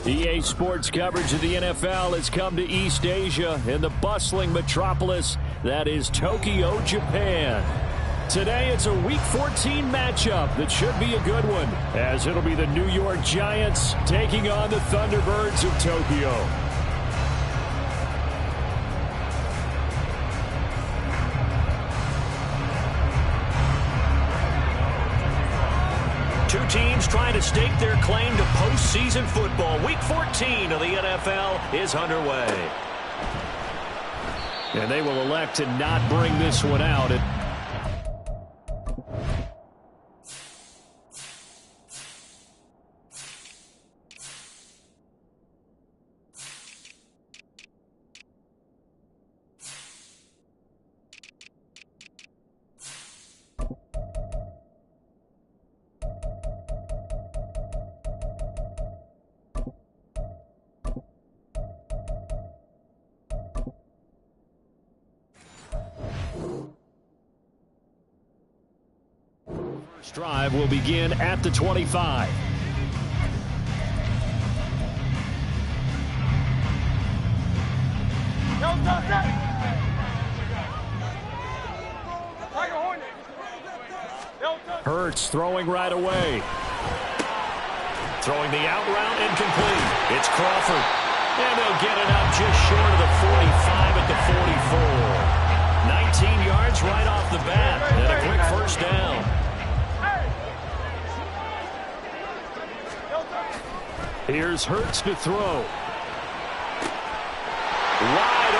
EA Sports coverage of the NFL has come to East Asia in the bustling metropolis that is Tokyo, Japan. Today it's a Week 14 matchup that should be a good one, as it'll be the New York Giants taking on the Thunderbirds of Tokyo. Two teams trying to stake their claim to postseason football. Week 14 of the NFL is underway. And they will elect to not bring this one out. First drive will begin at the 25. Hurts throwing right away. Throwing the out route incomplete. It's Crawford. And they'll get it up just short of the 45 at the 44. 19 yards right off the bat. And a quick first down. Here's Hurts to throw. Wide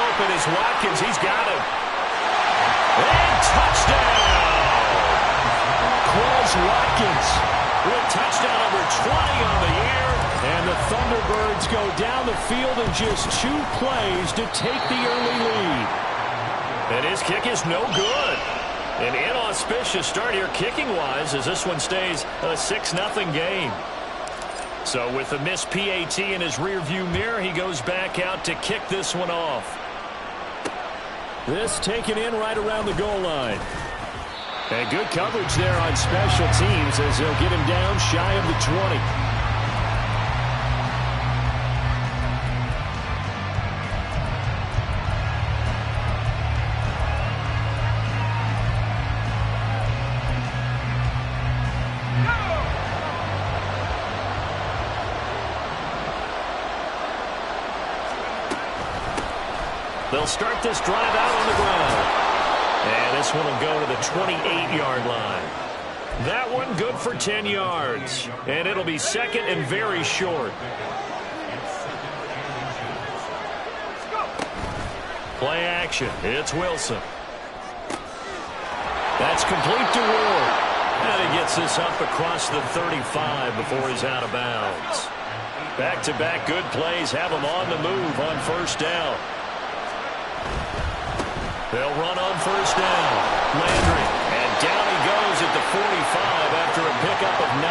open is Watkins. He's got him. And touchdown! Quez Watkins with touchdown number 20 on the year. And the Thunderbirds go down the field in just 2 plays to take the early lead. And his kick is no good. An inauspicious start here kicking-wise as this one stays a 6-0 game. So with a missed PAT in his rearview mirror, he goes back out to kick this one off. This taken in right around the goal line. And good coverage there on special teams as they'll get him down shy of the 20. They'll start this drive out on the ground. And this one will go to the 28-yard line. That one good for 10 yards. And it'll be second and very short. Play action. It's Wilson. That's complete to Ward. And he gets this up across the 35 before he's out of bounds. Back-to-back good plays have him on the move on first down. They'll run on first down. Landry. And down he goes at the 45 after a pickup of 9.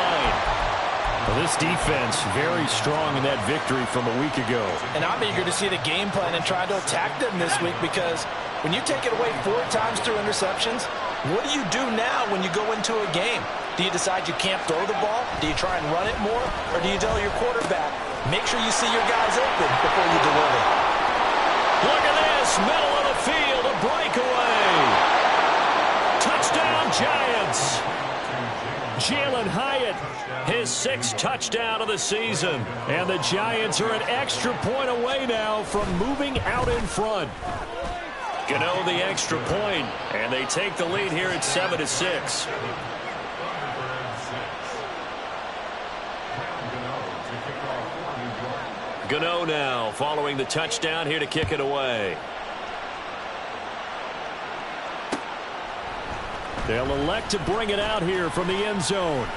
Well, this defense very strong in that victory from a week ago. And I'm eager to see the game plan and try to attack them this week, because when you take it away 4 times through interceptions, what do you do now when you go into a game? Do you decide you can't throw the ball? Do you try and run it more? Or do you tell your quarterback, make sure you see your guys open before you deliver? Look at this. Middle of the field. A breakaway. Touchdown, Giants. Jalen Hyatt, His 6th touchdown of the season. and the Giants are an extra point away now from moving out in front. Gano the extra point, and they take the lead here at 7-6. Gano now following the touchdown here to kick it away. They'll elect to bring it out here from the end zone.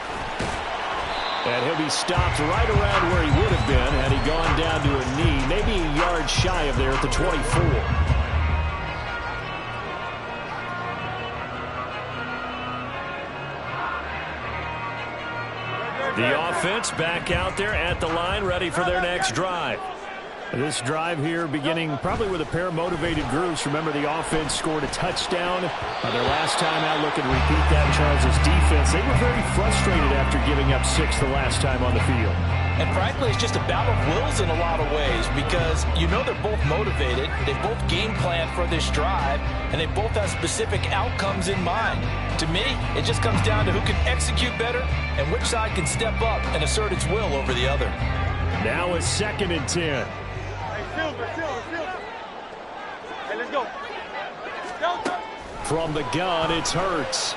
And he'll be stopped right around where he would have been had he gone down to a knee, maybe a yard shy of there at the 24. The offense back out there at the line, ready for their next drive. This drive here beginning probably with a pair of motivated groups. Remember, the offense scored a touchdown their last time out. Looking to repeat that. Charles' defense, they were very frustrated after giving up 6 the last time on the field. And frankly, it's just a battle of wills in a lot of ways because you know they're both motivated, they both game plan for this drive, and they both have specific outcomes in mind. To me, it just comes down to who can execute better and which side can step up and assert its will over the other. Now a 2nd and 10. Hey, let's go. From the gun, it's Hurts.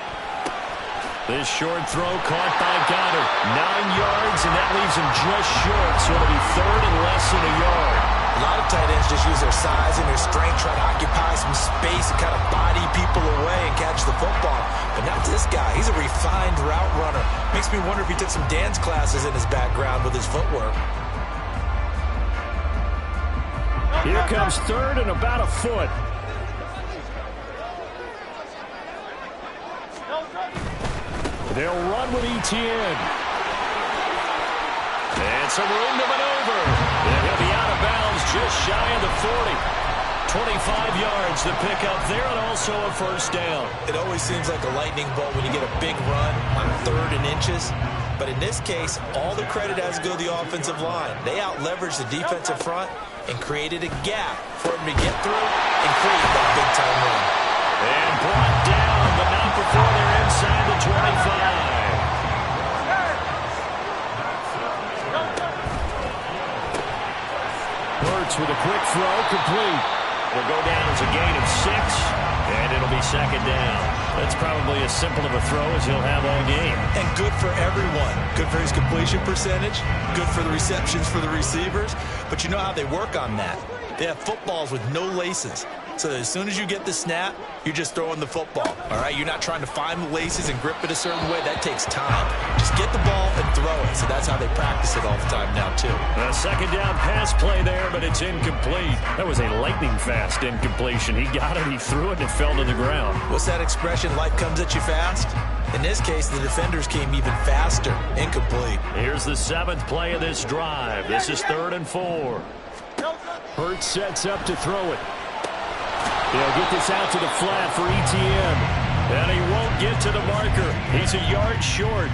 This short throw caught by Goddard. 9 yards, and that leaves him just short, so it'll be 3rd and less than a yard. A lot of tight ends just use their size and their strength, try to occupy some space and kind of body people away and catch the football. But not this guy. He's a refined route runner. Makes me wonder if he took some dance classes in his background with his footwork. Here comes 3rd and about a foot. They'll run with ETN. And some room to maneuver. And he'll be out of bounds just shy of the 40. 25 yards to pick up there, and also a 1st down. It always seems like a lightning bolt when you get a big run on 3rd and inches. But in this case, all the credit has to go to the offensive line. They out-leveraged the defensive front and created a gap for him to get through and create that big-time run. And brought down, but not before they're inside the 25. Hurts with a quick throw, complete. Will go down as a gain of 6, and it'll be 2nd down. That's probably as simple of a throw as he'll have all game. And good for everyone. Good for his completion percentage. Good for the receptions for the receivers. But you know how they work on that. They have footballs with no laces. So that as soon as you get the snap, you're just throwing the football. All right, you're not trying to find the laces and grip it a certain way. That takes time. Just get the ball and throw it. So that's how they practice it all the time now, too. A 2nd down pass play there, but it's incomplete. That was a lightning-fast incompletion. He got it, he threw it, and it fell to the ground. What's that expression, life comes at you fast? In this case, the defenders came even faster. Incomplete. Here's the 7th play of this drive. This is 3rd and 4. Hurts sets up to throw it. He'll get this out to the flat for ETN. And he won't get to the marker. He's a yard short.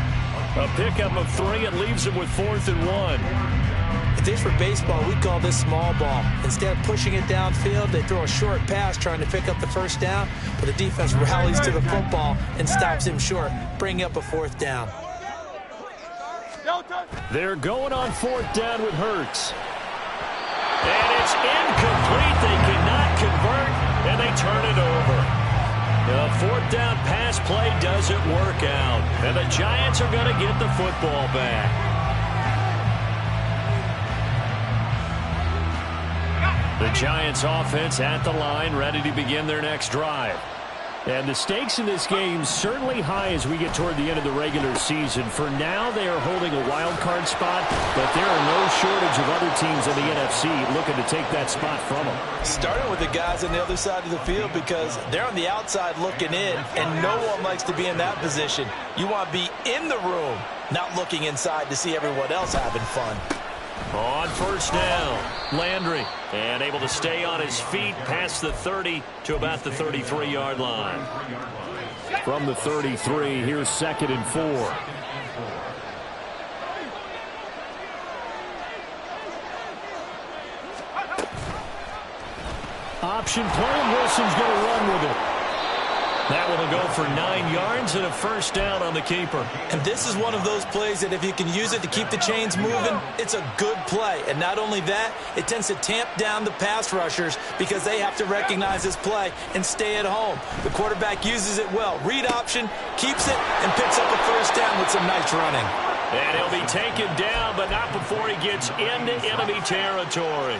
A pickup of 3. It leaves him with 4th and 1. If this were baseball, we'd call this small ball. Instead of pushing it downfield, they throw a short pass trying to pick up the 1st down, but the defense rallies to the football and stops him short, bringing up a 4th down. They're going on 4th down with Hurts. And it's incomplete. They cannot convert, and they turn it over. The 4th down pass play doesn't work out, and the Giants are going to get the football back. The Giants offense at the line, ready to begin their next drive. And the stakes in this game certainly high as we get toward the end of the regular season. For now, they are holding a wild card spot, but there are no shortage of other teams in the NFC looking to take that spot from them. Starting with the guys on the other side of the field because they're on the outside looking in, and no one likes to be in that position. You want to be in the room, not looking inside to see everyone else having fun. On 1st down, Landry, and able to stay on his feet past the 30 to about the 33-yard line. From the 33, here's 2nd and 4. Option play, and Wilson's going to run with it. That one will go for 9 yards and a 1st down on the keeper. And this is one of those plays that if you can use it to keep the chains moving, it's a good play. And not only that, it tends to tamp down the pass rushers because they have to recognize this play and stay at home. The quarterback uses it well. Read option, keeps it, and picks up a 1st down with some nice running. And he'll be taken down, but not before he gets into enemy territory.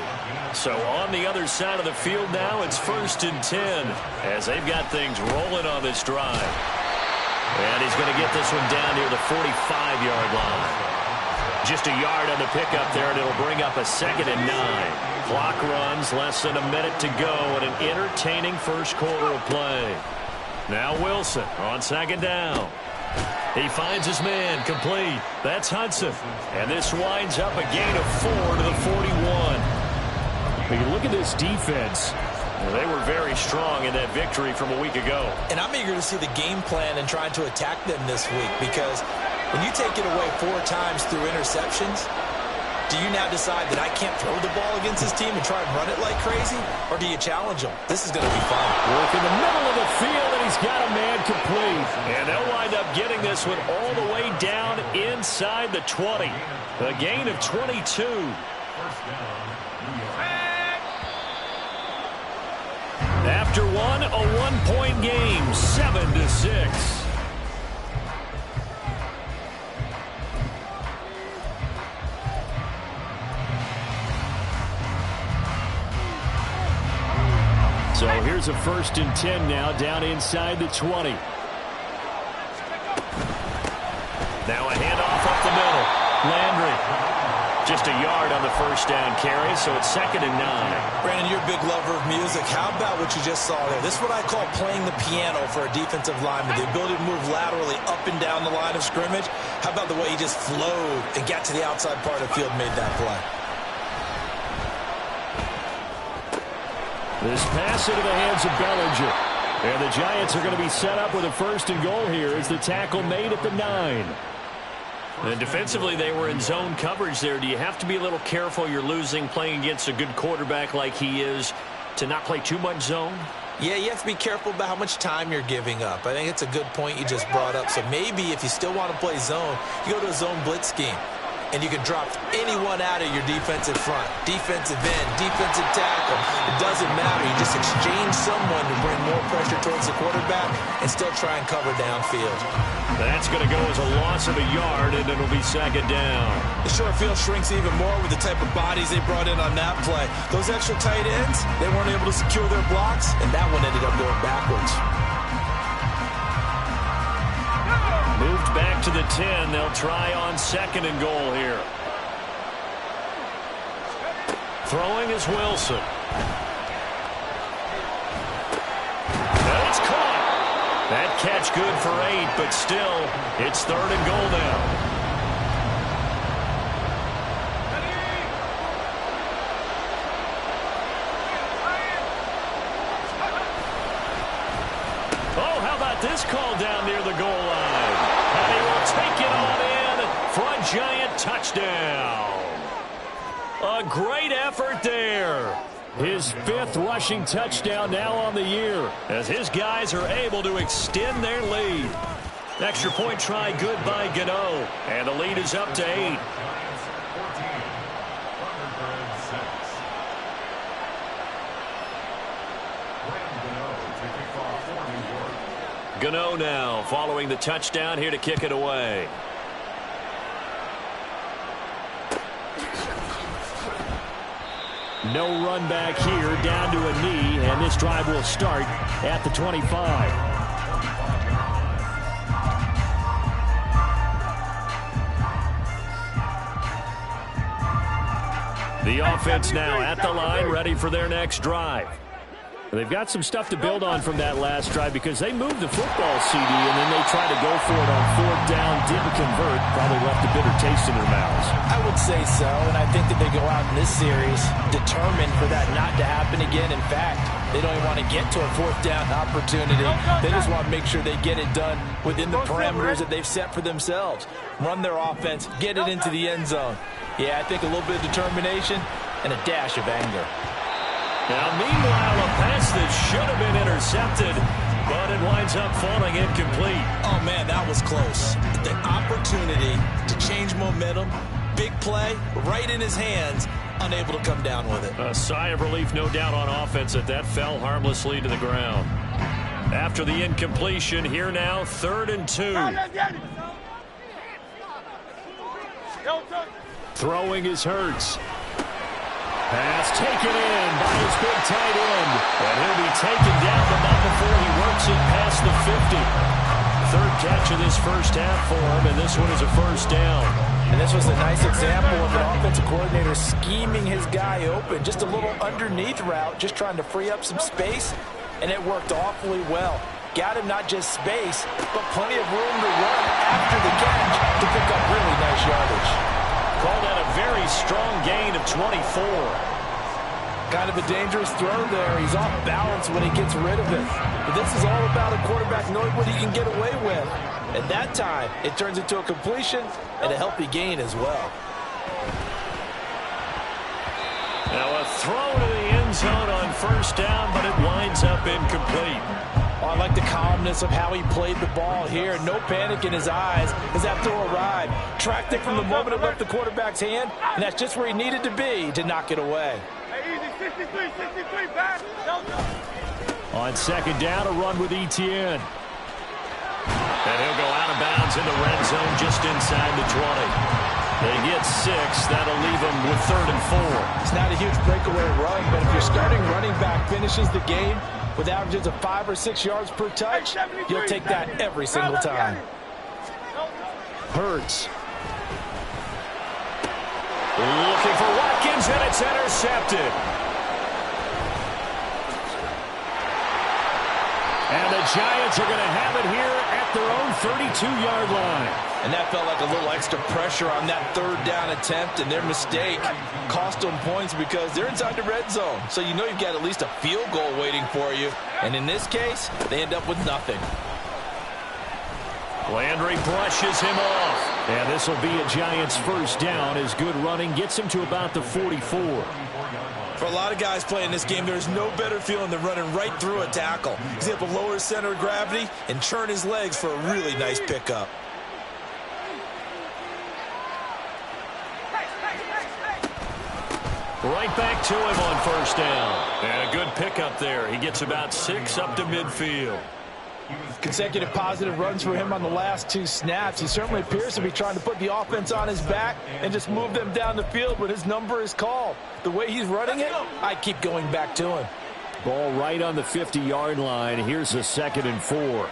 So on the other side of the field now, it's 1st and 10 as they've got things rolling on this drive. And he's going to get this one down near the 45-yard line. Just a yard on the pickup there, and it'll bring up a 2nd and 9. Clock runs, less than a minute to go, and an entertaining first quarter of play. Now Wilson on 2nd down. He finds his man, complete. That's Hudson. And this winds up a gain of 4 to the 41. When you look at this defense, they were very strong in that victory from a week ago. And I'm eager to see the game plan and trying to attack them this week because when you take it away 4 times through interceptions, Do you now decide that I can't throw the ball against this team and try and run it like crazy? Or do you challenge them? This is going to be fun. Work in the middle of the field, and he's got a man complete. And they'll wind up getting this one all the way down inside the 20. A gain of 22. After one, a one-point game, 7-6. So here's a 1st and 10 now, down inside the 20. Now a handoff up the middle. Landry. Just a yard on the 1st down carry, so it's 2nd and 9. Brandon, you're a big lover of music. How about what you just saw there? This is what I call playing the piano for a defensive lineman. The ability to move laterally up and down the line of scrimmage. How about the way he just flowed and got to the outside part of the field and made that play? This pass into the hands of Bellinger. And the Giants are going to be set up with a 1st and goal here as the tackle made at the 9. And defensively, they were in zone coverage there. Do you have to be a little careful? You're losing playing against a good quarterback like he is to not play too much zone? Yeah, you have to be careful about how much time you're giving up. I think it's a good point you just brought up. So maybe if you still want to play zone, you go to a zone blitz scheme. And you can drop anyone out of your defensive front. Defensive end, defensive tackle. It doesn't matter. You just exchange someone to bring more pressure towards the quarterback and still try and cover downfield. That's going to go as a loss of a yard, and it'll be 2nd down. The short field shrinks even more with the type of bodies they brought in on that play. Those extra tight ends, they weren't able to secure their blocks, and that one ended up going backwards. Moved back to the 10. They'll try on 2nd and goal here. Throwing is Wilson. And it's caught. That catch good for 8, but still, it's 3rd and goal now. Oh, how about this call down near the goal line? And he will take it on in for a Giant touchdown. A great effort there. His 5th rushing touchdown now on the year, as his guys are able to extend their lead. Extra point try good by Gano. And the lead is up to 8. Gano now following the touchdown here to kick it away. no run back here, down to a knee, and this drive will start at the 25. The offense now at the line, ready for their next drive. They've got some stuff to build on from that last drive because they moved the football, CD, and then they tried to go for it on 4th down, didn't convert, probably left a bitter taste in their mouths. I would say so, and I think that they go out in this series determined for that not to happen again. In fact, they don't even want to get to a 4th down opportunity. They just want to make sure they get it done within the parameters that they've set for themselves. Run their offense, get it into the end zone. Yeah, I think a little bit of determination and a dash of anger. Now, meanwhile, a pass that should have been intercepted, but it winds up falling incomplete. Oh, man, that was close. The opportunity to change momentum, big play, right in his hands, unable to come down with it. A sigh of relief, no doubt, on offense that fell harmlessly to the ground. After the incompletion, here now, 3rd and 2. Throwing is Hurts. Pass taken in by his big tight end. And he'll be taken down, but not before he works it past the 50. 3rd catch of this first half for him, and this one is a 1st down. And this was a nice example of an offensive coordinator scheming his guy open. Just a little underneath route, just trying to free up some space, and it worked awfully well. Got him not just space, but plenty of room to run after the catch to pick up really nice yardage. Called out a very strong gain of 24. Kind of a dangerous throw there. He's off balance when he gets rid of it. But this is all about a quarterback knowing what he can get away with. At that time, it turns into a completion and a healthy gain as well. throw to the end zone on first down, but it winds up incomplete. I like the calmness of how he played the ball here. No panic in his eyes as that throw arrived. Tracked it from the moment it left the quarterback's hand, and that's just where he needed to be to knock it away. Hey, easy, 63, back. On second down, a run with Etienne. And he'll go out of bounds in the red zone just inside the 20. They get 6. That'll leave them with 3rd and 4. It's not a huge breakaway run, but if your starting running back finishes the game with averages of 5 or 6 yards per touch, you'll take that every single time. Hurts. Looking for Watkins, and it's intercepted. And the Giants are going to have it here at their own 32-yard line. And that felt like a little extra pressure on that 3rd down attempt, and their mistake cost them points because they're inside the red zone. So you know you've got at least a field goal waiting for you. And in this case, they end up with nothing. Landry brushes him off. And this will be a Giants first down as good running gets him to about the 44. For a lot of guys playing this game, there's no better feeling than running right through a tackle. He's able to lower his center of gravity and churn his legs for a really nice pickup. Right back to him on first down. And a good pickup there. He gets about 6 up to midfield. Consecutive positive runs for him on the last 2 snaps. He certainly appears to be trying to put the offense on his back and just move them down the field when his number is called. The way he's running it, I keep going back to him. Ball right on the 50-yard line. Here's a 2nd and 4.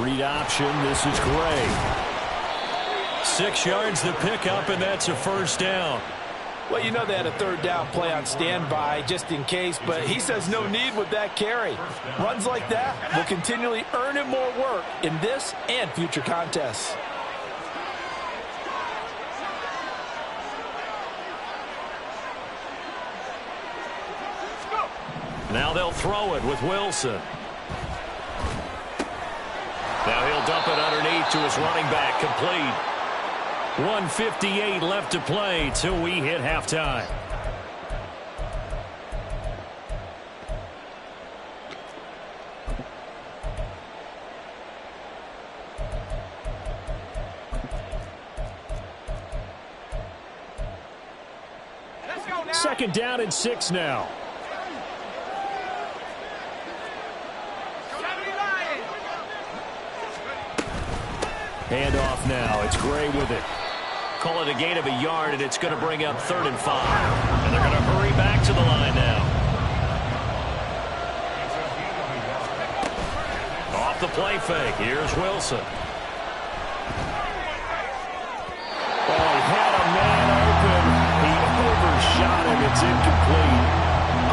Read option. This is Gray. 6 yards to pick up, and that's a first down. Well, you know they had a 3rd down play on standby just in case, but he says no need with that carry. Runs like that will continually earn him more work in this and future contests. Now they'll throw it with Wilson. Now he'll dump it underneath to his running back, complete. 1:58 left to play till we hit halftime. Second down and 6 now. Handoff now. It's Gray with it. Call it a gain of a yard, and it's going to bring up 3rd and 5. And they're going to hurry back to the line now. Off the play fake. Here's Wilson. Oh, he had a man open. He overshot him. It's incomplete.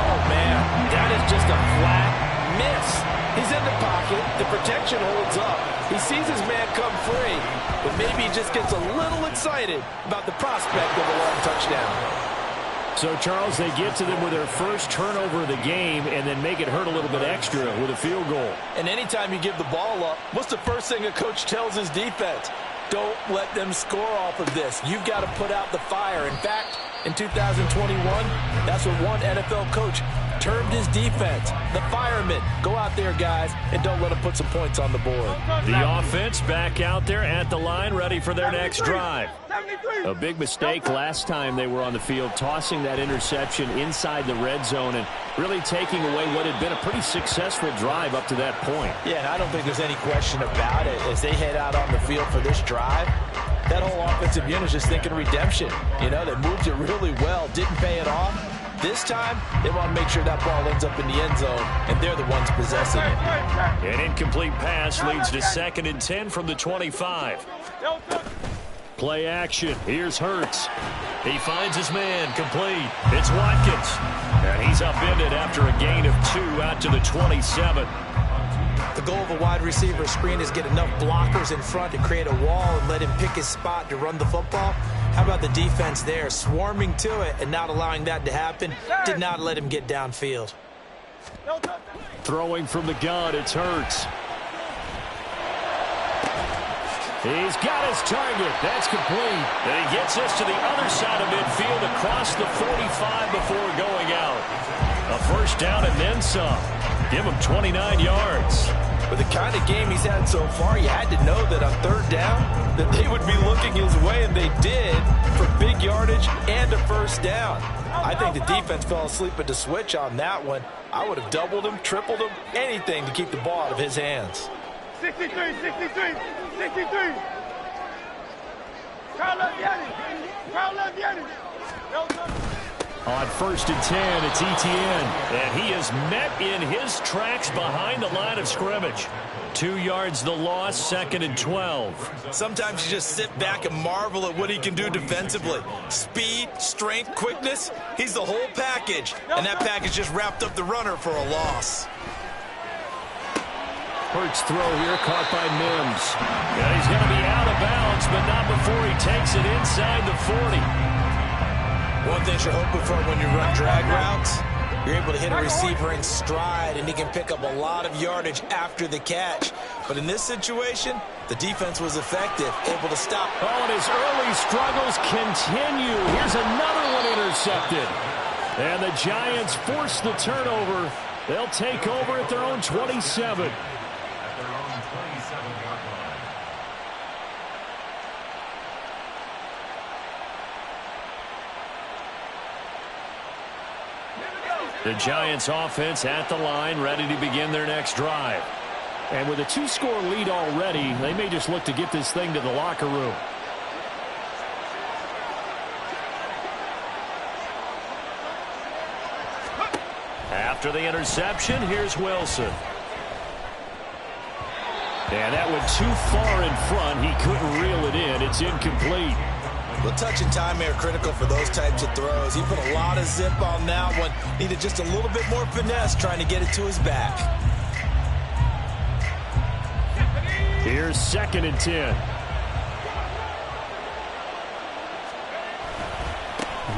Oh, man, that is just a flat miss. He's in the pocket. The protection holds up. He sees his man come free, but maybe he just gets a little excited about the prospect of a long touchdown. So, Charles, they get to them with their first turnover of the game and then make it hurt a little bit extra with a field goal. And anytime you give the ball up, what's the first thing a coach tells his defense? Don't let them score off of this. You've got to put out the fire. In fact, in 2021, that's what one NFL coach termed his defense, the firemen. Go out there, guys, and don't let them put some points on the board. The offense back out there at the line, ready for their next drive. A big mistake last time they were on the field, tossing that interception inside the red zone and really taking away what had been a pretty successful drive up to that point. Yeah, and I don't think there's any question about it. As they head out on the field for this drive, that whole offensive unit is just thinking redemption. You know, they moved it really well, didn't pay it off. This time, they want to make sure that ball ends up in the end zone, and they're the ones possessing it. An incomplete pass leads to 2nd and 10 from the 25. Play action. Here's Hurts. He finds his man, complete. It's Watkins. And he's upended after a gain of 2 out to the 27. The goal of a wide receiver screen is get enough blockers in front to create a wall and let him pick his spot to run the football. How about the defense there, swarming to it and not allowing that to happen? Did not let him get downfield. Throwing from the gun, it's Hurts. He's got his target. That's complete. And he gets us to the other side of midfield across the 45 before going out. A first down and then some. Give him 29 yards. With the kind of game he's had so far, you had to know that on third down that they would be looking his way, and they did, for big yardage and a first down. I think the defense fell asleep at the switch on that one. I would have doubled him, tripled him, anything to keep the ball out of his hands. 63, 63, 63. Crowd love Yanni. Crowd love Yanni. On 1st and 10, it's ETN. And he is met in his tracks behind the line of scrimmage. 2 yards the loss, 2nd and 12. Sometimes you just sit back and marvel at what he can do defensively. Speed, strength, quickness, he's the whole package. And that package just wrapped up the runner for a loss. Hurts throw here, caught by Mims. Yeah, he's going to be out of bounds, but not before he takes it inside the 40. One thing you're hoping for when you run drag routes, you're able to hit a receiver in stride, and he can pick up a lot of yardage after the catch. But in this situation, the defense was effective, able to stop. Oh, and his early struggles continue. Here's another one intercepted. And the Giants force the turnover. They'll take over at their own 27. The Giants offense at the line, ready to begin their next drive. And with a 2-score lead already, they may just look to get this thing to the locker room. After the interception, here's Wilson. And that went too far in front. He couldn't reel it in. It's incomplete. Well, touch and timing are critical for those types of throws. He put a lot of zip on that one. Needed just a little bit more finesse trying to get it to his back. Here's 2nd and 10.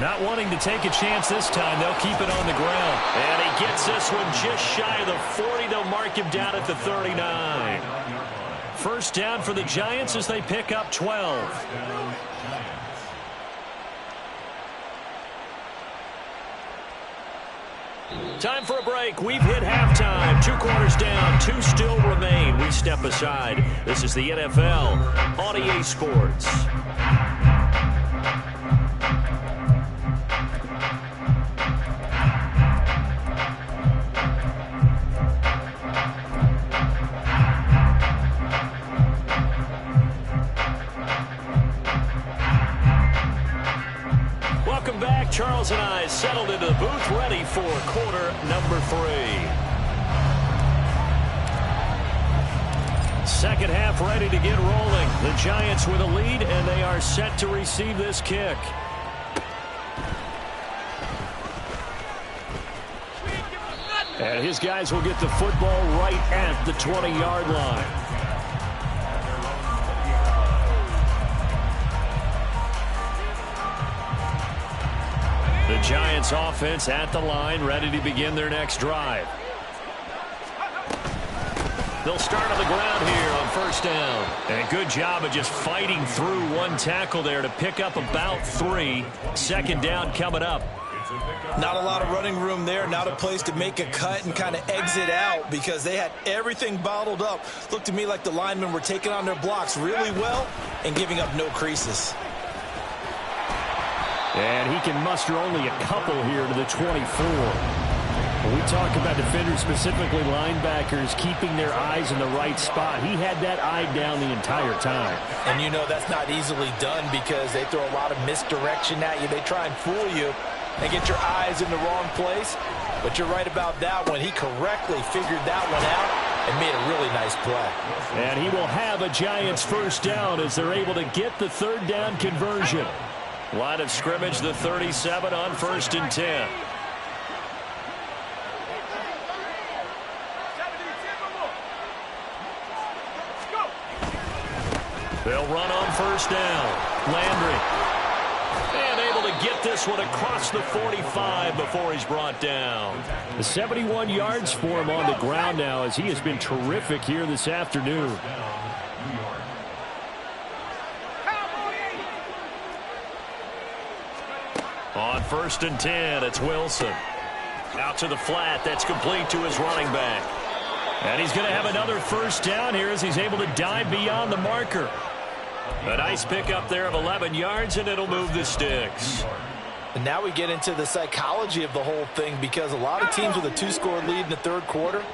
Not wanting to take a chance this time. They'll keep it on the ground. And he gets this one just shy of the 40. They'll mark him down at the 39. First down for the Giants as they pick up 12. Time for a break. We've hit halftime. 2 quarters down. 2 still remain. We step aside. This is the NFL on EA Sports. Charles and I settled into the booth, ready for quarter number 3. Second half ready to get rolling. The Giants with a lead, and they are set to receive this kick. And his guys will get the football right at the 20-yard line. The Giants offense at the line, ready to begin their next drive. They'll start on the ground here on first down. And a good job of just fighting through one tackle there to pick up about 3. Second down coming up. Not a lot of running room there, not a place to make a cut and kind of exit out because they had everything bottled up. Looked to me like the linemen were taking on their blocks really well and giving up no creases. And he can muster only a couple here to the 24. When we talk about defenders, specifically linebackers, keeping their eyes in the right spot, he had that eye down the entire time. And you know that's not easily done because they throw a lot of misdirection at you. They try and fool you and get your eyes in the wrong place. But you're right about that one. He correctly figured that one out and made a really nice play. And he will have a Giants first down as they're able to get the third down conversion. Line of scrimmage, the 37 on 1st and 10. They'll run on first down. Landry. And able to get this one across the 45 before he's brought down. The 71 yards for him on the ground now as he has been terrific here this afternoon. On 1st and 10, it's Wilson. Out to the flat. That's complete to his running back. And he's going to have another first down here as he's able to dive beyond the marker. A nice pickup there of 11 yards, and it'll move the sticks. And now we get into the psychology of the whole thing, because a lot of teams with a 2-score lead in the third quarter,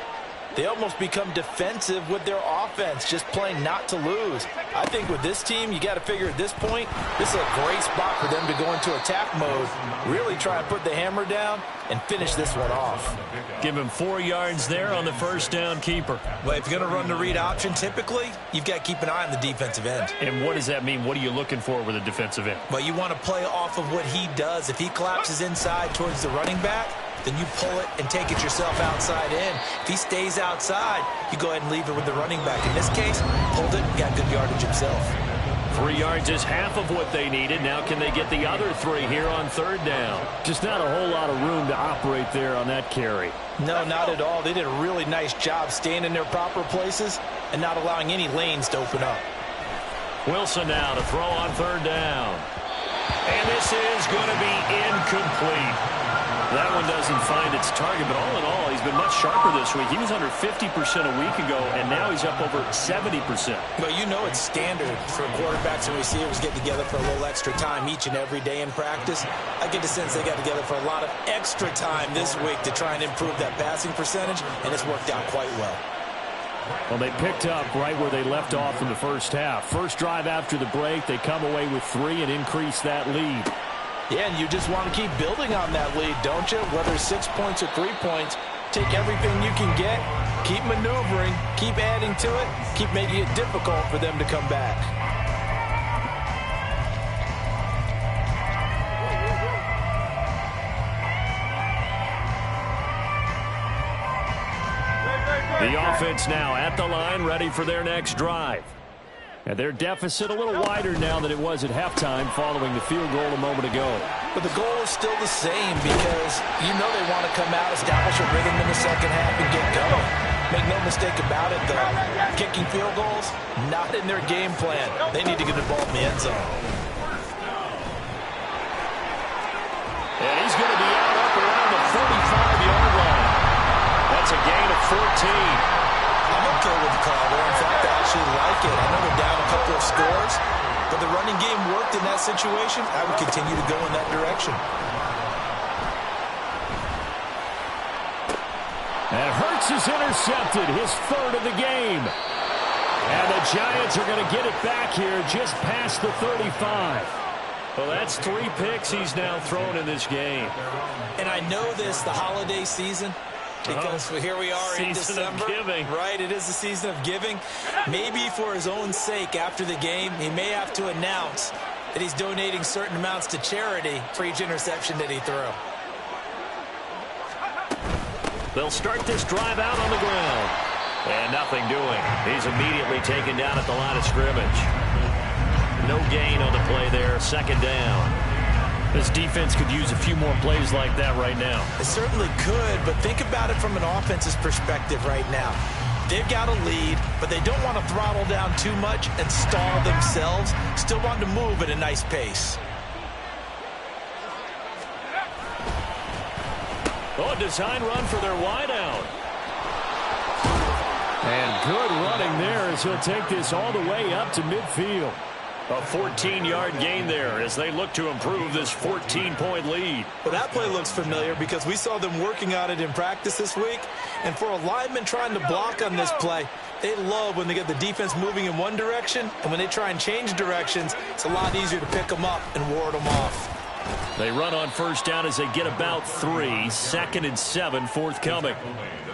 they almost become defensive with their offense, just playing not to lose. I think with this team, you got to figure at this point, this is a great spot for them to go into attack mode, really try and put the hammer down and finish this one off. Give him 4 yards there on the first down keeper. Well, if you're going to run the read option, typically, you've got to keep an eye on the defensive end. And what does that mean? What are you looking for with a defensive end? Well, you want to play off of what he does. If he collapses inside towards the running back, then you pull it and take it yourself outside in. If he stays outside, you go ahead and leave it with the running back. In this case, pulled it, got good yardage himself. 3 yards is half of what they needed. Now can they get the other 3 here on 3rd down? Just not a whole lot of room to operate there on that carry. No, not at all. They did a really nice job staying in their proper places and not allowing any lanes to open up. Wilson now to throw on 3rd down. And this is going to be incomplete. That one doesn't find its target, but all in all, he's been much sharper this week. He was under 50% a week ago, and now he's up over 70%. Well, you know it's standard for quarterbacks and receivers get together for a little extra time each and every day in practice. I get the sense they got together for a lot of extra time this week to try and improve that passing percentage, and it's worked out quite well. Well, they picked up right where they left off in the first half. First drive after the break, they come away with 3 and increase that lead. Yeah, and you just want to keep building on that lead, don't you? Whether 6 points or 3 points, take everything you can get, keep maneuvering, keep adding to it, keep making it difficult for them to come back. The offense now at the line, ready for their next drive. And their deficit a little wider now than it was at halftime following the field goal a moment ago. But the goal is still the same, because you know they want to come out, establish a rhythm in the second half, and get going. Make no mistake about it, though. Kicking field goals, not in their game plan. They need to get the ball in the end zone. And he's going to be out up around the 45-yard line. That's a gain of 14. I'm okay with the call there. In fact, I actually like it. I know they're down a couple of scores, but the running game worked in that situation. I would continue to go in that direction. And Hurts is intercepted, his 3rd of the game. And the Giants are going to get it back here just past the 35. Well, that's 3 picks he's now thrown in this game. And I know this, the holiday season, because here we are in December. Season of giving. Right, it is the season of giving. Maybe for his own sake after the game, he may have to announce that he's donating certain amounts to charity for each interception that he threw. They'll start this drive out on the ground. And nothing doing. He's immediately taken down at the line of scrimmage. No gain on the play there. 2nd down. This defense could use a few more plays like that right now. It certainly could, but think about it from an offense's perspective right now. They've got a lead, but they don't want to throttle down too much and stall themselves. Still want to move at a nice pace. Oh, a design run for their wideout. And good running there as he'll take this all the way up to midfield. A 14-yard gain there as they look to improve this 14-point lead. Well, that play looks familiar because we saw them working on it in practice this week. And for a lineman trying to block on this play, they love when they get the defense moving in one direction. And when they try and change directions, it's a lot easier to pick them up and ward them off. They run on 1st down as they get about 3. 2nd and 7 forthcoming.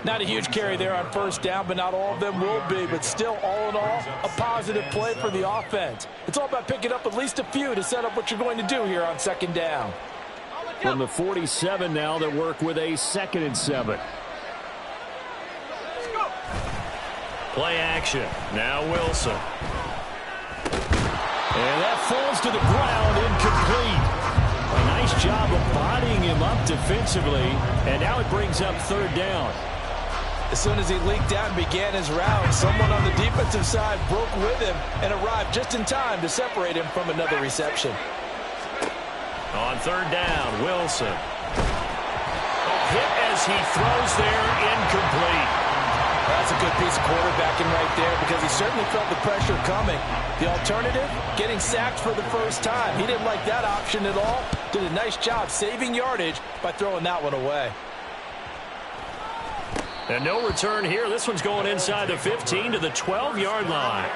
Not a huge carry there on 1st down, but not all of them will be. But still, all in all, a positive play for the offense. It's all about picking up at least a few to set up what you're going to do here on 2nd down. From the 47 now, they work with a 2nd and 7. Play action. Now Wilson. And that falls to the ground, incomplete. A nice job of bodying him up defensively, and now it brings up 3rd down. As soon as he leaked out and began his route, someone on the defensive side broke with him and arrived just in time to separate him from another reception. On third down, Wilson. Hit as he throws there, incomplete. That's a good piece of quarterbacking right there because he certainly felt the pressure coming. The alternative, getting sacked for the first time. He didn't like that option at all. Did a nice job saving yardage by throwing that one away. And no return here. This one's going inside the 15 to the 12-yard line.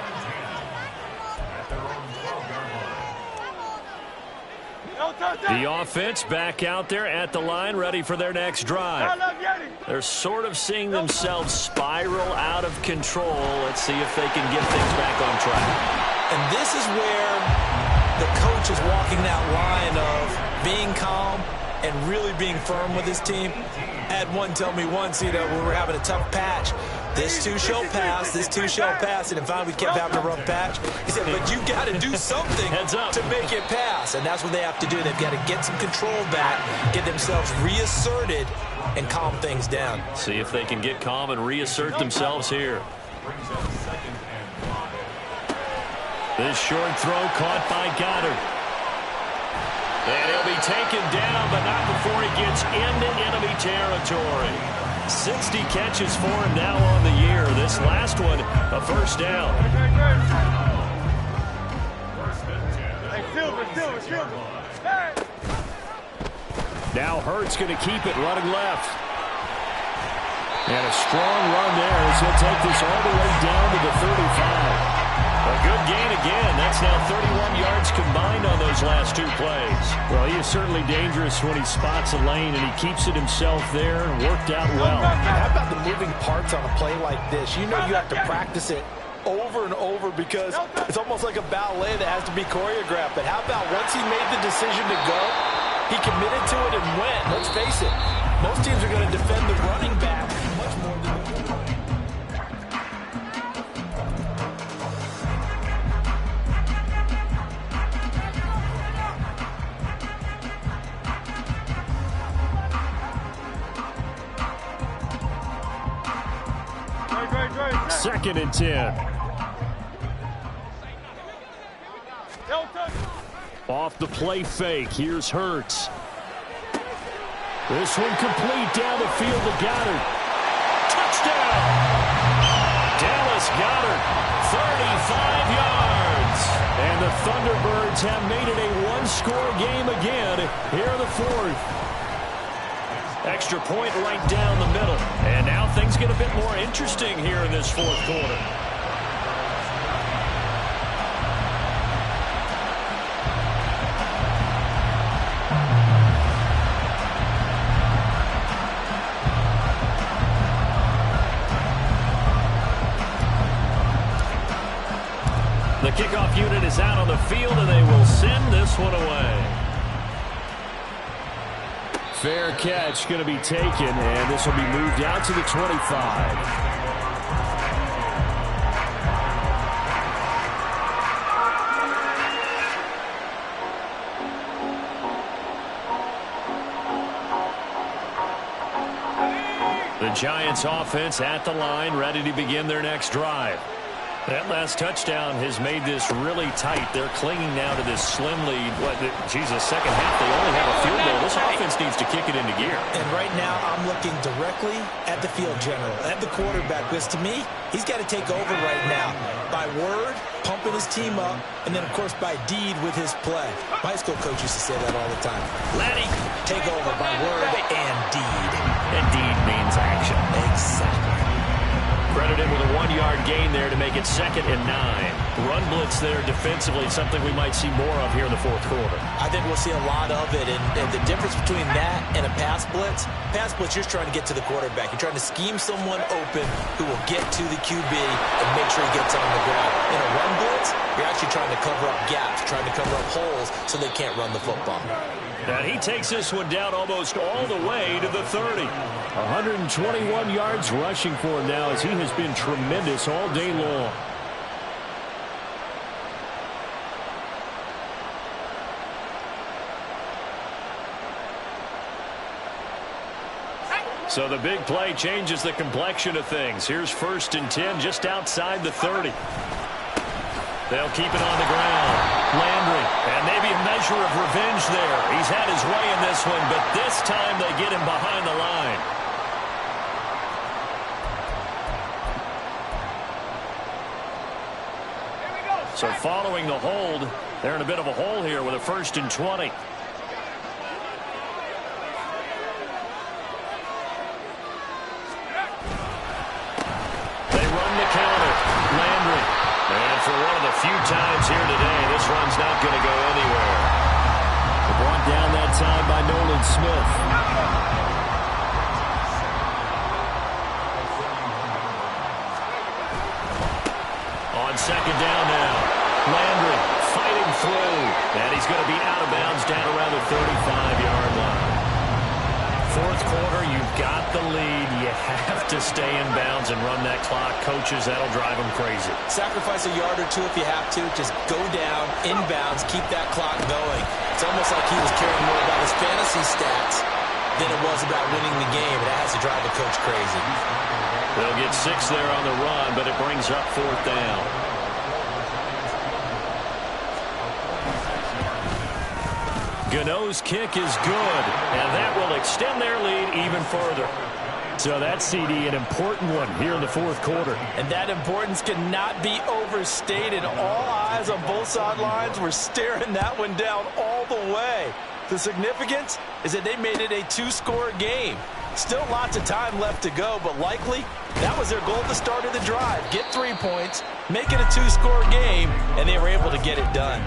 The offense back out there at the line, ready for their next drive. They're sort of seeing themselves spiral out of control. Let's see if they can get things back on track. And this is where the coach is walking that line of being calm and really being firm with his team. I had one tell me once, when we were having a tough patch, this too shall pass, this too shall pass, and finally we kept having a rough patch. He said, but you got to do something to make it pass, and that's what they have to do. They've got to get some control back, get themselves reasserted, and calm things down. See if they can get calm and reassert themselves here. This short throw caught by Goddard. And he'll be taken down, but not before he gets into enemy territory. 60 catches for him now on the year. This last one, a first down. Now Hurts going to keep it running left. And a strong run there as he'll take this all the way down to the 35. A good gain again. That's now 31 yards combined on those last two plays. Well, he is certainly dangerous when he spots a lane, and he keeps it himself there and worked out well. And how about the moving parts on a play like this? You know you have to practice it over and over because it's almost like a ballet that has to be choreographed. But how about once he made the decision to go, he committed to it and went. Let's face it, most teams are going to defend the running back much more than the quarterback. Second and 10. Off the play fake. Here's Hurts. This one complete down the field to Goddard. Touchdown! Dallas Goddard, 35 yards. And the Thunderbirds have made it a one-score game again here in the fourth. Extra point right down the middle. And now things get a bit more interesting here in this fourth quarter. The kickoff unit is out on the field, and they will send this one away. Fair catch going to be taken, and this will be moved out to the 25. The Giants offense at the line, ready to begin their next drive. That last touchdown has made this really tight. They're clinging now to this slim lead. Second half, they only have a field goal. This offense needs to kick it into gear. And right now, I'm looking directly at the field general, at the quarterback, because to me, he's got to take over right now. By word, pumping his team up, and then, of course, by deed with his play. My high school coach used to say that all the time. Laddie, take over by word and deed. And deed means action. Exactly. Credited with a 1-yard gain there to make it 2nd and 9. Run blitz there defensively, something we might see more of here in the fourth quarter. I think we'll see a lot of it, and the difference between that and a pass blitz, you're just trying to get to the quarterback. You're trying to scheme someone open who will get to the QB and make sure he gets on the ground. In a run blitz, you're actually trying to cover up gaps, trying to cover up holes so they can't run the football. And he takes this one down almost all the way to the 30. 121 yards rushing for him now as he has been tremendous all day long. So the big play changes the complexion of things. Here's 1st and 10 just outside the 30. They'll keep it on the ground. Landry, and maybe a nice measure of revenge there. He's had his way in this one, but this time they get him behind the line. So following the hold, they're in a bit of a hole here with a 1st and 20. They run the counter. Landry. And for one of the few times here today, this run's not going to go anywhere. Brought down that time by Nolan Smith. On 2nd down now. Landry fighting through. And he's going to be out of bounds down around the 35-yard line. 4th quarter, you've got the lead. You have to stay in bounds and run that clock. Coaches, that'll drive them crazy. Sacrifice a yard or two if you have to. Just go down, inbounds, keep that clock going. It's almost like he was caring more about his fantasy stats than it was about winning the game. And it has to drive the coach crazy. They'll get 6 there on the run, but it brings up 4th down. Gano's kick is good, and that will extend their lead even further. So that CD, an important one here in the 4th quarter. And that importance cannot be overstated. All eyes on both sidelines were staring that one down all the way. The significance is that they made it a 2-score game. Still lots of time left to go, but likely that was their goal at the start of the drive. Get 3 points, make it a 2-score game, and they were able to get it done.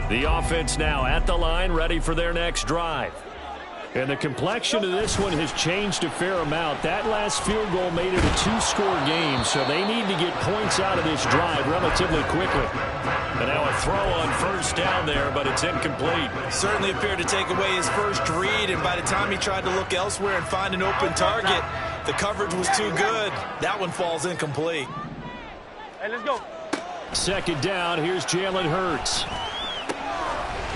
The offense now at the line, ready for their next drive. And the complexion of this one has changed a fair amount. That last field goal made it a 2-score game, so they need to get points out of this drive relatively quickly. And now a throw on 1st down there, but it's incomplete. Certainly appeared to take away his first read, and by the time he tried to look elsewhere and find an open target, the coverage was too good. That one falls incomplete. Hey, let's go. 2nd down, here's Jalen Hurts.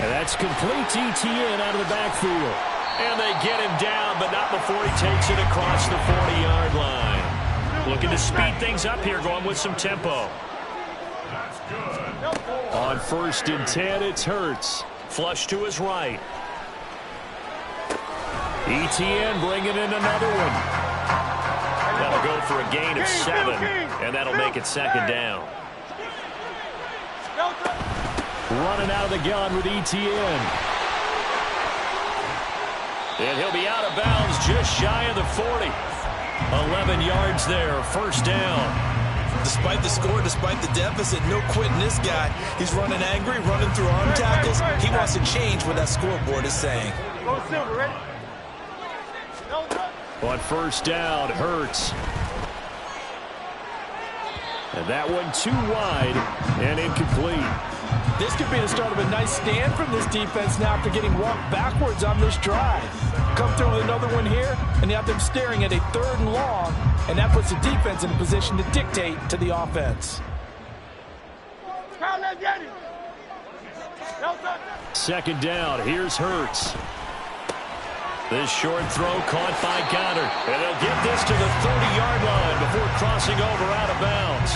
And that's complete to Etienne out of the backfield. And they get him down, but not before he takes it across the 40-yard line. Looking to speed things up here, going with some tempo. On 1st and 10, it's Hurts. Flush to his right. Etienne bringing in another one. That'll go for a gain of 7, and that'll make it 2nd down. Running out of the gun with Etienne. And he'll be out of bounds just shy of the 40. 11 yards there, 1st down. Despite the score, despite the deficit, no quitting this guy. He's running angry, running through arm tackles. He wants to change what that scoreboard is saying. Go Silver, ready? On 1st down, Hurts. And that one too wide and incomplete. This could be the start of a nice stand from this defense now after getting walked backwards on this drive. Come through with another one here, and you have them staring at a 3rd and long, and that puts the defense in a position to dictate to the offense. 2nd down, here's Hurts. This short throw caught by Goddard. And they'll get this to the 30-yard line before crossing over out of bounds.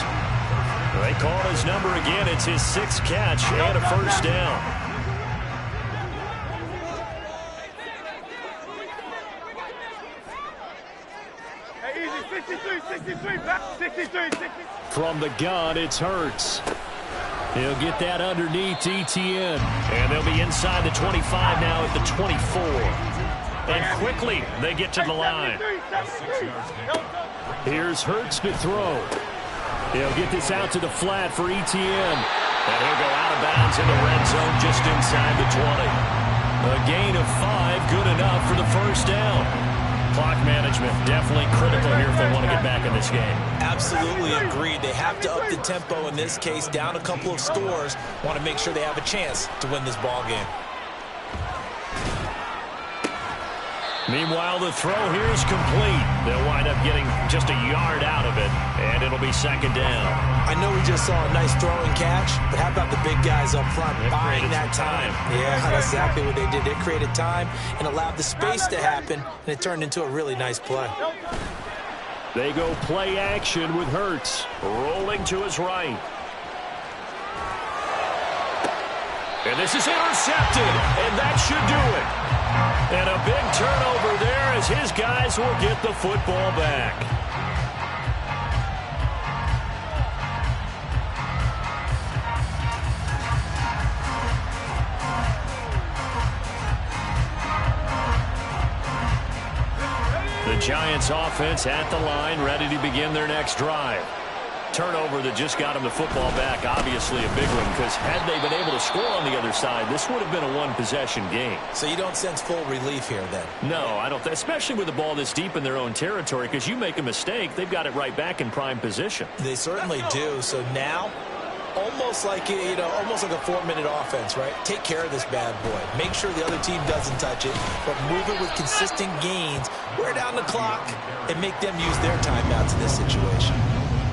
They call his number again. It's his 6th catch and a 1st down. Hey, easy. 63, back. 63. From the gun, it's Hurts. He'll get that underneath Etienne. And they'll be inside the 25 now at the 24. And quickly, they get to the line. Here's Hurts to throw. He'll get this out to the flat for Etienne. And he'll go out of bounds in the red zone just inside the 20. A gain of 5, good enough for the 1st down. Clock management definitely critical here if they want to get back in this game. Absolutely agreed. They have to up the tempo in this case, down a couple of scores. Want to make sure they have a chance to win this ball game. Meanwhile, the throw here is complete. They'll wind up getting just a yard out of it, and it'll be second down. I know we just saw a nice throwing catch, but how about the big guys up front buying that time? Yeah, that's exactly what they did. They created time and allowed the space to happen, and it turned into a really nice play. They go play action with Hurts. Rolling to his right. And this is intercepted, and that should do it. And a big turnover there as his guys will get the football back. The Giants offense at the line, ready to begin their next drive. Turnover that just got him the football back, obviously a big one, because had they been able to score on the other side, this would have been a one-possession game. So you don't sense full relief here then? No, I don't, especially with the ball this deep in their own territory, because you make a mistake, they've got it right back in prime position. They certainly do. So now, almost like almost like a 4-minute offense, right? Take care of this bad boy. Make sure the other team doesn't touch it, but move it with consistent gains. Wear down the clock and make them use their timeouts in this situation.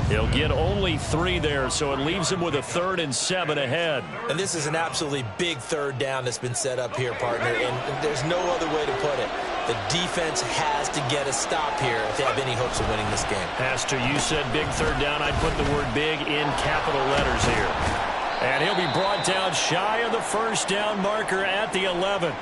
He'll get only 3 there, so it leaves him with a 3rd and 7 ahead. And this is an absolutely big third down that's been set up here, partner, and there's no other way to put it. The defense has to get a stop here if they have any hopes of winning this game. Pastor, you said big third down. I'd put the word big in capital letters here. And he'll be brought down shy of the first down marker at the 11.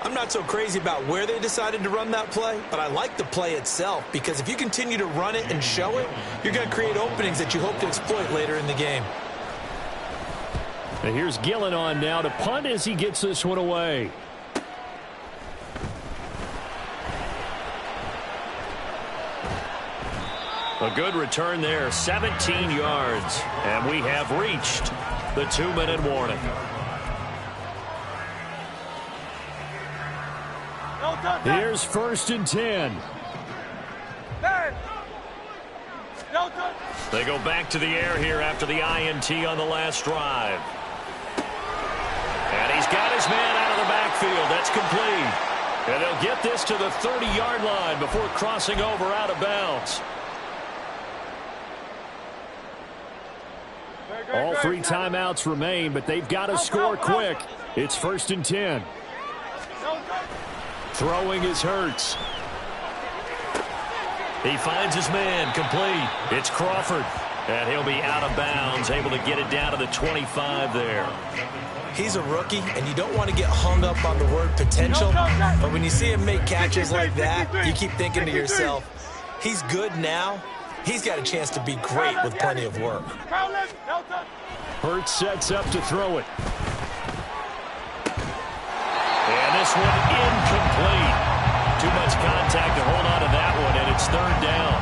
I'm not so crazy about where they decided to run that play, but I like the play itself because if you continue to run it and show it, you're going to create openings that you hope to exploit later in the game. And here's Gillen on now to punt as he gets this one away. A good return there, 17 yards. And we have reached the 2-minute warning. Here's 1st and 10. They go back to the air here after the INT on the last drive. And he's got his man out of the backfield. That's complete. And they'll get this to the 30-yard line before crossing over out of bounds. All 3 timeouts remain, but they've got to score quick. It's 1st and 10. Throwing is Hurts. He finds his man, complete. It's Crawford. And he'll be out of bounds, able to get it down to the 25 there. He's a rookie, and you don't want to get hung up on the word potential. But when you see him make catches like that, you keep thinking to yourself, he's good now. He's got a chance to be great with plenty of work. Hurts sets up to throw it. And this one incomplete. Too much contact to hold on to that one, and it's 3rd down.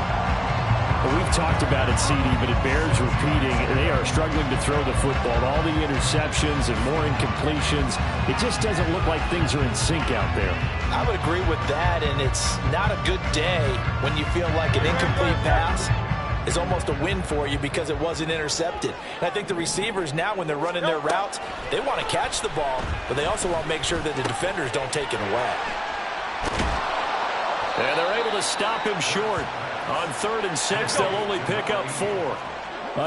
Well, we've talked about it, CD, but it bears repeating. They are struggling to throw the football. All the interceptions and more incompletions. It just doesn't look like things are in sync out there. I would agree with that, and it's not a good day when you feel like an incomplete pass is almost a win for you because it wasn't intercepted. And I think the receivers now, when they're running their routes, they want to catch the ball, but they also want to make sure that the defenders don't take it away. And they're able to stop him short. On 3rd and 6, they'll only pick up 4.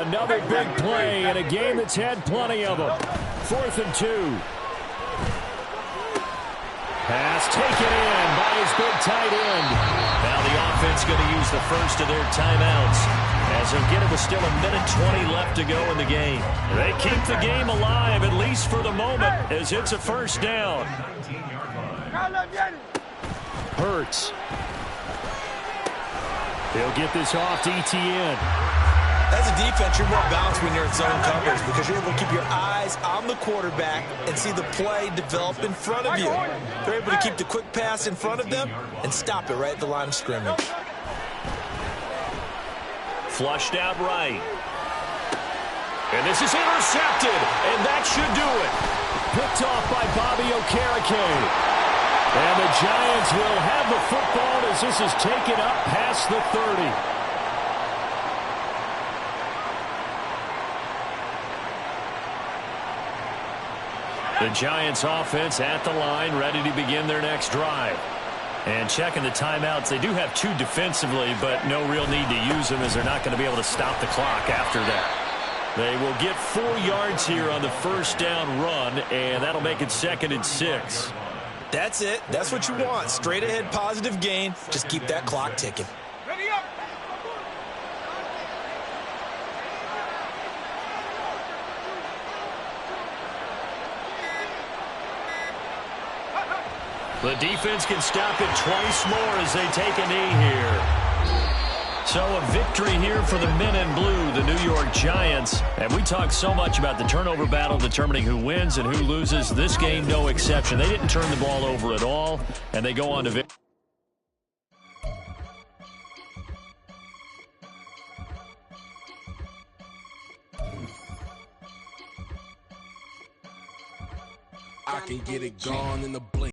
Another big play in a game that's had plenty of them. 4th and 2. Pass taken in by his big tight end. Now the offense going to use the first of their timeouts as they'll get it with still 1:20 left to go in the game. They keep the game alive, at least for the moment, as it's a 1st down. Hurts. He'll get this off to ETN. As a defense, you're more balanced when you're in zone coverage because you're able to keep your eyes on the quarterback and see the play develop in front of you. They're able to keep the quick pass in front of them and stop it right at the line of scrimmage. Flushed out right. And this is intercepted, and that should do it. Picked off by Bobby Okereke. And the Giants will have the football as this is taken up past the 30. The Giants offense at the line, ready to begin their next drive. And checking the timeouts, they do have 2 defensively, but no real need to use them as they're not going to be able to stop the clock after that. They will get 4 yards here on the first down run, and that'll make it 2nd and 6. That's it. That's what you want. Straight ahead positive gain. Just keep that clock ticking. Ready up. The defense can stop it twice more as they take a knee here. So a victory here for the men in blue, the New York Giants. And we talk so much about the turnover battle determining who wins and who loses. This game, no exception. They didn't turn the ball over at all, and they go on to victory. I can get it gone in the blink.